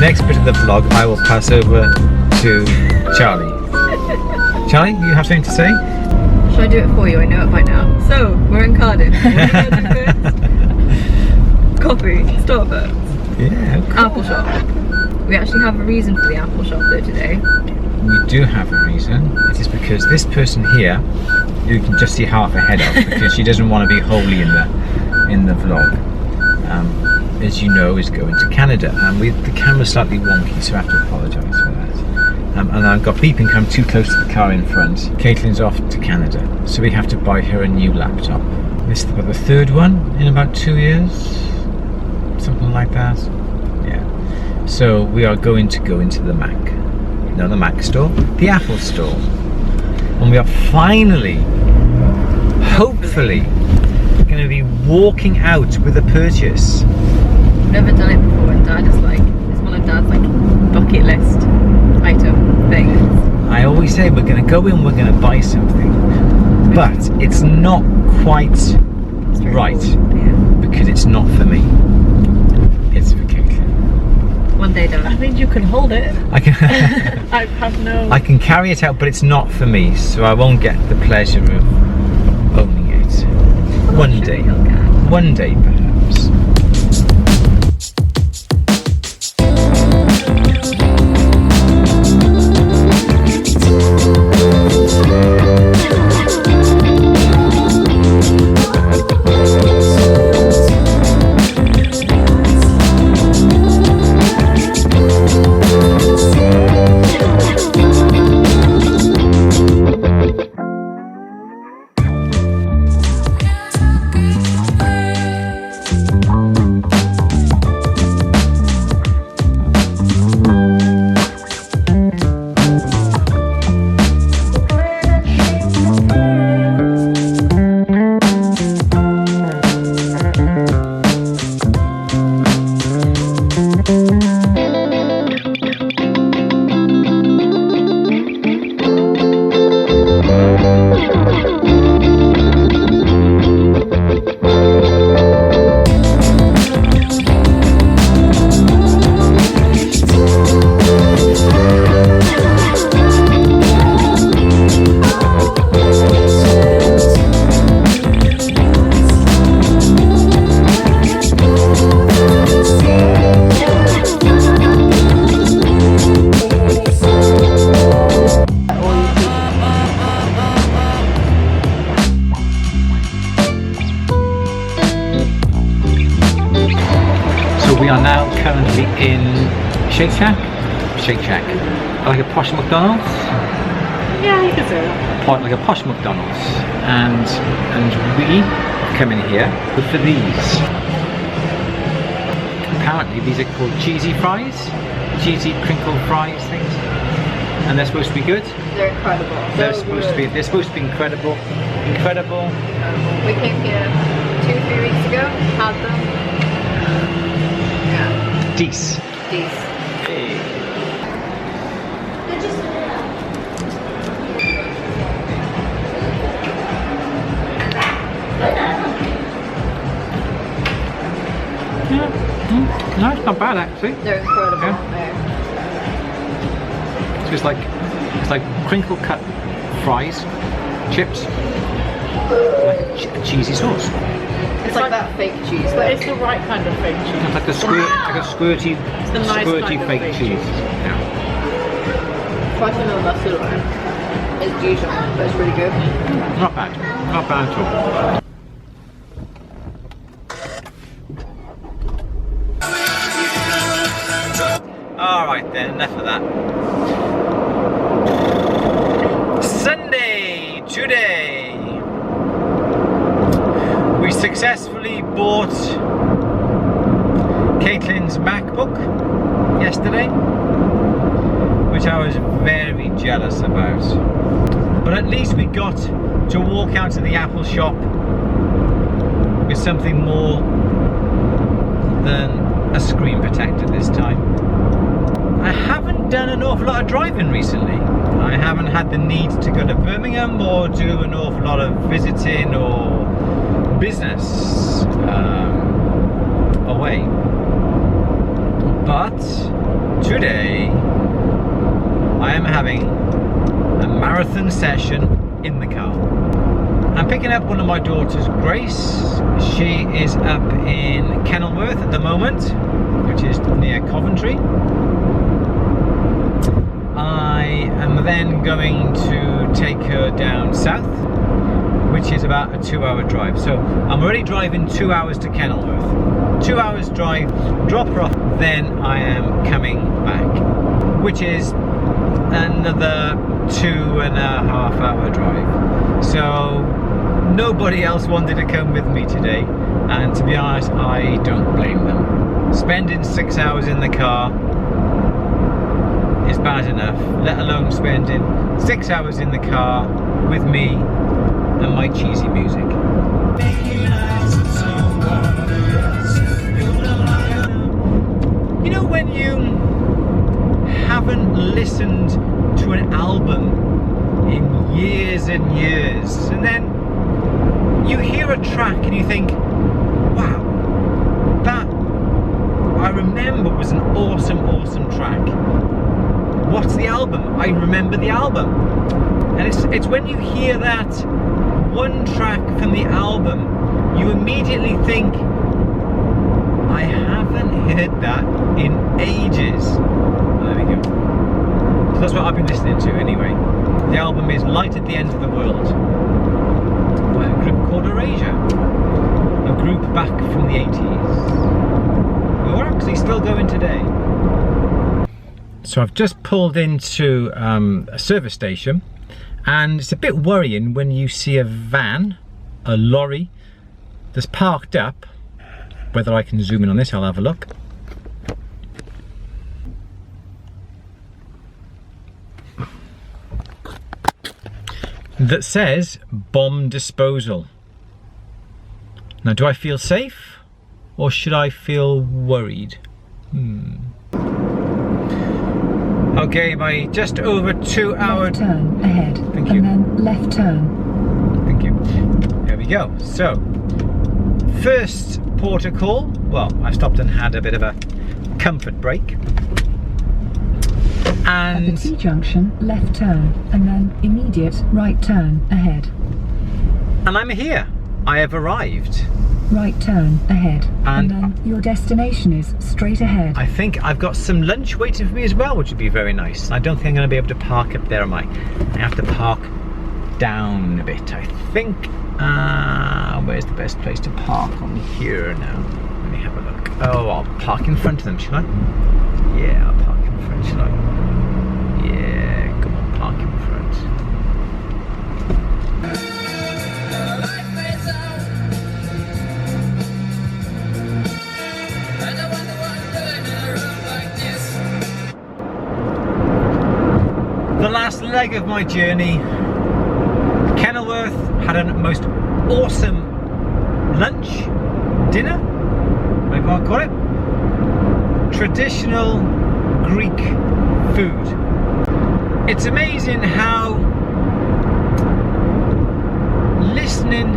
next bit of the vlog, I will pass over to Charlie. Charlie, you have something to say? Should I do it for you? I know it by now. So, we're in Cardiff. What are you going to do first? Coffee, Starbucks, Yeah, cool. Apple shop. We actually have a reason for the Apple shop though today. We do have a reason. It is because this person here, you can just see half a head of, because she doesn't want to be wholly in the vlog. As you know, is going to Canada, and the camera's slightly wonky, so I have to apologise for that. And I've got beeping come too close to the car in front. Caitlin's off to Canada, so we have to buy her a new laptop. This is about the third one in about 2 years, something like that. Yeah. So we are going to go into the Mac. No, the Mac store, the Apple store, and we are finally, hopefully, going to be walking out with a purchase. Never done it before, and Dad is like, it's one of Dad's like bucket list item things. I always say we're going to go in, we're going to buy something, but it's not quite right, because it's not for me. It's for Caitlin. One day, Dad. I think you can hold it. I can. I have no. I can carry it out, but it's not for me, so I won't get the pleasure of owning it. One day. One day, perhaps. We are now currently in Shake Shack. Like a posh McDonald's. Yeah, you can say that. Like a posh McDonald's, and we come in here for these. Apparently these are called cheesy fries, cheesy crinkle fries things, and they're supposed to be good. They're incredible. They're supposed to be incredible. We came here 2-3 weeks ago, had them. Deece. These. Hey. Yeah. No, it's not bad actually. They're incredible. Yeah. So it's like crinkle cut fries, chips, like a cheesy sauce. It's like that fake cheese, but it's the right kind of fake cheese. It's like a squirty, It's the nice squirty kind of fake cheese. Yeah. Try some of the mustard on it. It's Dijon, but it's really good. Not bad at all. Alright then, enough of that. Sunday, today, we successfully bought Caitlin's MacBook yesterday, which I was very jealous about. But at least we got to walk out to the Apple shop with something more than a screen protector this time. I haven't done an awful lot of driving recently. I haven't had the need to go to Birmingham or do an awful lot of visiting or business away. But am having a marathon session in the car. I'm picking up one of my daughters, Grace. She is up in Kenilworth at the moment, which is near Coventry. I am then going to take her down south, which is about a 2-hour drive. So I'm already driving 2 hours to Kenilworth. 2 hours drive, drop her off, then I am coming back, which is another 2.5 hour drive. So nobody else wanted to come with me today, and to be honest, I don't blame them. Spending 6 hours in the car is bad enough, let alone spending 6 hours in the car with me and my cheesy music. You know when you haven't listened to an album in years and years, and then you hear a track and you think, wow, that I remember was an awesome track. What's the album? I remember the album. And it's when you hear that one track from the album, you immediately think, I haven't heard that in ages. There we go. So that's what I've been listening to anyway. The album is Light at the End of the World by a group called Erasure. A group back from the 80s. Who are actually still going today. So I've just pulled into a service station, and it's a bit worrying when you see a van, a lorry, that's parked up. Whether I can zoom in on this, I'll have a look. That says bomb disposal. Now, do I feel safe or should I feel worried? Okay, by just over 2 hours. Left turn ahead. Thank you. And then left turn. Thank you. There we go. So, first port of call. Well, I stopped and had a bit of a comfort break. At the And T-junction, left turn, and then immediate right turn ahead. I'm here. I have arrived. Right turn ahead. And then your destination is straight ahead. I think I've got some lunch waiting for me as well, which would be very nice. I don't think I'm going to be able to park up there, am I? I have to park down a bit, I think. Where's the best place to park on here now? Let me have a look. Oh, I'll park in front of them, shall I? Yeah, I'll park in front, shall I? Yeah, come on, park in front. The last leg of my journey, Kenilworth, had a most awesome lunch, dinner, whatever you want to call it. Traditional Greek food. It's amazing how listening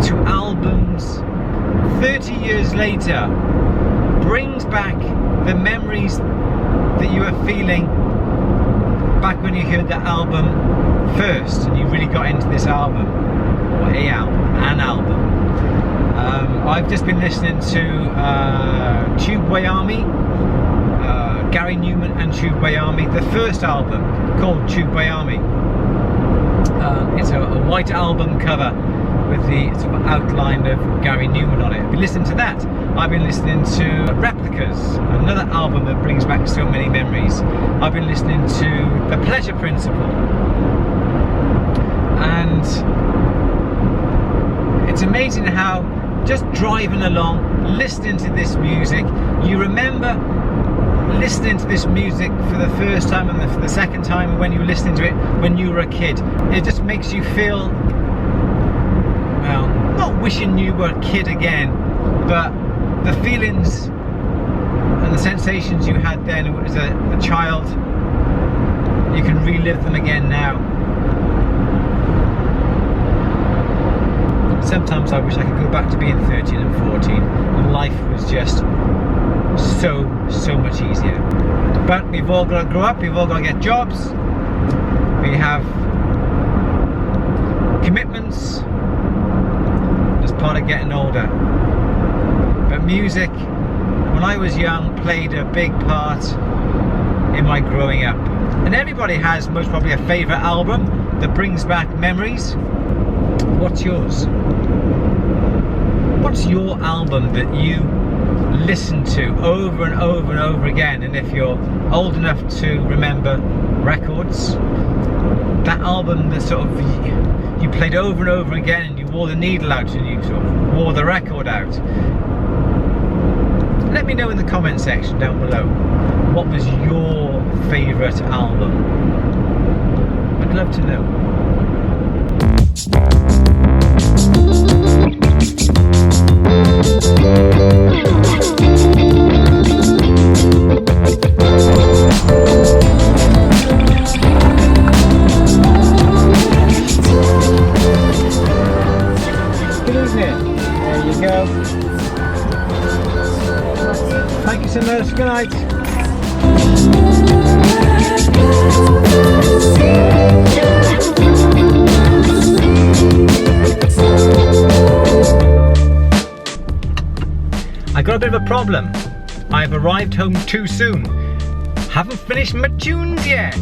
to albums 30 years later brings back the memories that you are feeling back when you heard the album first and you really got into this album, or an album. I've just been listening to Tube Army, Gary Newman and Tube Army, the first album called Tube Army. It's a white album cover with the sort of outline of Gary Newman on it. I've been listening to that. I've been listening to Replicas, another album that brings back so many memories. I've been listening to The Pleasure Principle. And it's amazing how just driving along, listening to this music, you remember listening to this music for the first time and for the second time when you were listening to it when you were a kid. It just makes you feel, well, not wishing you were a kid again, but the feelings and the sensations you had then as a child, you can relive them again now. Sometimes I wish I could go back to being 13 and 14 and life was just so so much easier. But we've all got to grow up, we've all got to get jobs, we have commitments as part of getting older. But music, when I was young, played a big part in my growing up. And everybody has most probably a favourite album that brings back memories. What's yours? What's your album that you listen to over and over and over again? And if you're old enough to remember records, that album that sort of you played over and over again, and you wore the needle out and you sort of wore the record out. Let me know in the comment section down below, what was your favourite album? I'd love to know. Good evening. There you go. Thank you so much. Good night. I got a bit of a problem. I've arrived home too soon. Haven't finished my tunes yet.